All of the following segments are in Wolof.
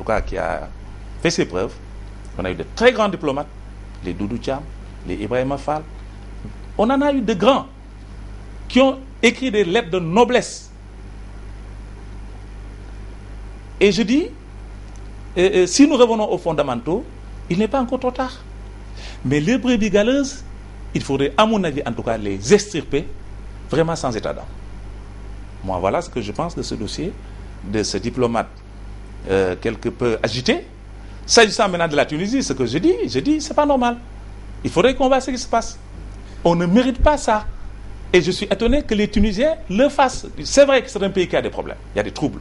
tout cas qui a fait ses preuves. On a eu de très grands diplomates, les Doudou Thiam, les Ibrahima Fall. On en a eu de grands qui ont écrit des lettres de noblesse. Et je dis, si nous revenons aux fondamentaux, il n'est pas encore trop tard. Mais les brebis galeuses, il faudrait, à mon avis, en tout cas, les extirper vraiment sans état d'âme. Moi, voilà ce que je pense de ce dossier, de ce diplomate quelque peu agité. S'agissant maintenant de la Tunisie, ce que je dis, c'est pas normal. Il faudrait qu'on voit ce qui se passe. On ne mérite pas ça. Et je suis étonné que les Tunisiens le fassent. C'est vrai que c'est un pays qui a des problèmes. Il y a des troubles.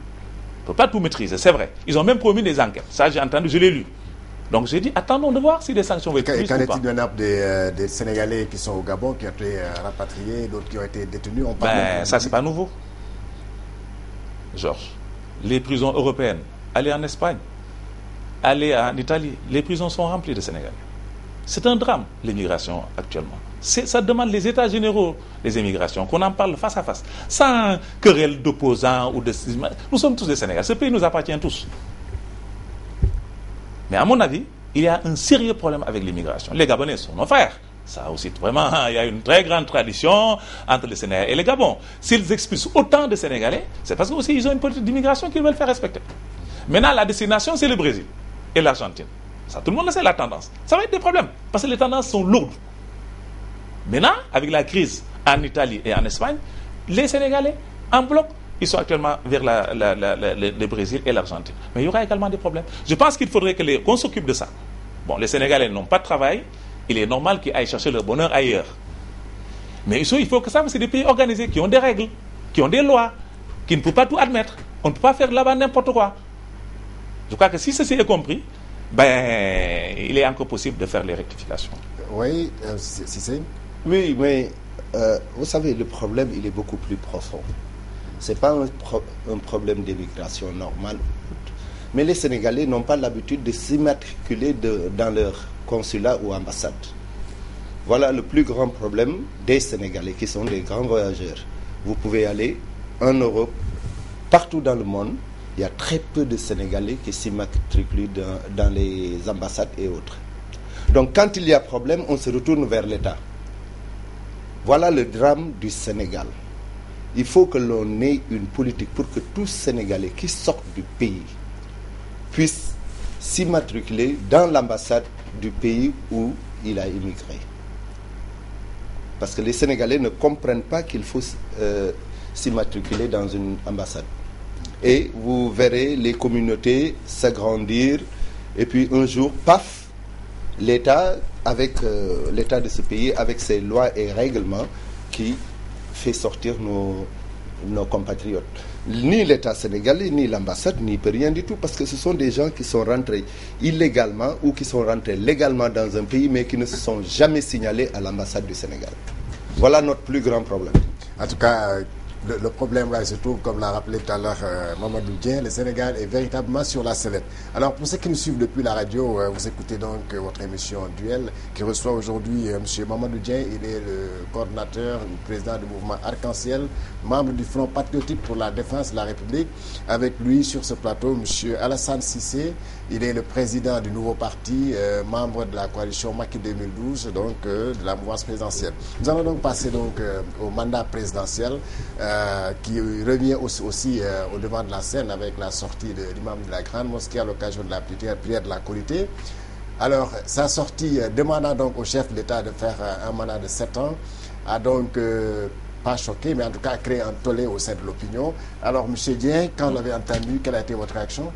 On ne peut pas tout maîtriser, c'est vrai. Ils ont même promis des enquêtes. Ça, j'ai entendu, je l'ai lu. Donc j'ai dit, attendons de voir si des sanctions vont être prises ou pas. Et qu'en est-il des Sénégalais qui sont au Gabon, qui ont été rapatriés, d'autres qui ont été détenus? Ça, c'est pas nouveau. Georges, les prisons européennes, allez en Espagne, allez en Italie, les prisons sont remplies de Sénégalais. C'est un drame, l'immigration actuellement. Ça demande les états généraux des immigrations, qu'on en parle face à face, sans querelle d'opposants ou de... Nous sommes tous des Sénégalais, ce pays nous appartient tous. Mais à mon avis, il y a un sérieux problème avec l'immigration. Les Gabonais sont nos frères. Ça aussi, vraiment, il y a une très grande tradition entre le Sénégal et le Gabon. S'ils expulsent autant de Sénégalais, c'est parce qu'aussi ils ont une politique d'immigration qu'ils veulent faire respecter. Maintenant, la destination, c'est le Brésil et l'Argentine. Ça, tout le monde le sait, la tendance. Ça va être des problèmes, parce que les tendances sont lourdes. Maintenant, avec la crise en Italie et en Espagne, les Sénégalais, en bloc, ils sont actuellement vers le Brésil et l'Argentine. Mais il y aura également des problèmes. Je pense qu'il faudrait qu'on s'occupe de ça. Bon, les Sénégalais n'ont pas de travail. Il est normal qu'ils aillent chercher leur bonheur ailleurs. Mais il faut que ça, c'est des pays organisés qui ont des règles, qui ont des lois, qui ne peuvent pas tout admettre. On ne peut pas faire là-bas n'importe quoi. Je crois que si ceci est compris, il est encore possible de faire les rectifications. Oui, si c'est... Oui, mais vous savez, le problème, il est beaucoup plus profond. Ce n'est pas un problème d'immigration normale. Mais les Sénégalais n'ont pas l'habitude de s'immatriculer dans leur consulat ou ambassade. Voilà le plus grand problème des Sénégalais, qui sont des grands voyageurs. Vous pouvez aller en Europe, partout dans le monde, il y a très peu de Sénégalais qui s'immatriculent dans les ambassades et autres. Donc quand il y a problème, on se retourne vers l'État. Voilà le drame du Sénégal. Il faut que l'on ait une politique pour que tous Sénégalais qui sortent du pays puissent s'immatriculer dans l'ambassade du pays où il a immigré. Parce que les Sénégalais ne comprennent pas qu'il faut s'immatriculer dans une ambassade. Et vous verrez les communautés s'agrandir, et puis un jour, paf, l'État, avec l'État de ce pays, avec ses lois et règlements, qui fait sortir nos compatriotes. Ni l'État sénégalais, ni l'ambassade, n'y peut rien du tout, parce que ce sont des gens qui sont rentrés illégalement ou qui sont rentrés légalement dans un pays, mais qui ne se sont jamais signalés à l'ambassade du Sénégal. Voilà notre plus grand problème. En tout cas, le problème là, se trouve, comme l'a rappelé tout à l'heure Mamadou Dieng, le Sénégal est véritablement sur la sellette. Alors, pour ceux qui nous suivent depuis la radio, vous écoutez donc votre émission Duel, qui reçoit aujourd'hui M. Mamadou Dieng. Il est le coordinateur, le président du mouvement Arc-en-Ciel, membre du Front patriotique pour la défense de la République. Avec lui, sur ce plateau, M. Alassane Cissé. Il est le président du nouveau parti, membre de la coalition Macky 2012, donc de la mouvance présidentielle. Nous allons donc passer donc, au mandat présidentiel, qui revient aussi au devant de la scène avec la sortie de l'imam de la Grande Mosquée à l'occasion de la prière de la Korité. Alors, sa sortie demandant donc au chef de l'État de faire un mandat de 7 ans a donc pas choqué, mais en tout cas créé un tollé au sein de l'opinion. Alors, M. Dieng, quand vous l'avez entendu, quelle a été votre réaction?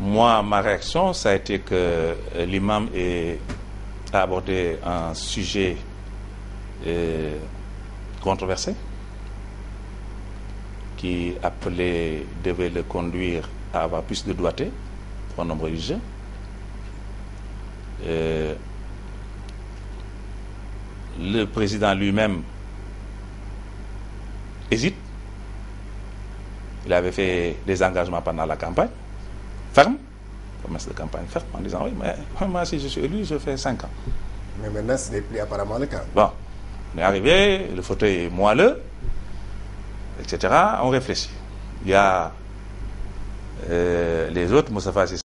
Moi, ma réaction, ça a été que l'imam a abordé un sujet controversé qui devait le conduire à avoir plus de doigté pour un nombre religieux. Le président lui-même hésite. Il avait fait des engagements pendant la campagne, ferme, promesse de campagne ferme, en disant oui, mais moi si je suis élu, je fais 5 ans. Mais maintenant, ce n'est plus apparemment le cas. Bon, on est arrivé, le fauteuil est moelleux, etc. On réfléchit. Il y a les autres, Moustapha Cissé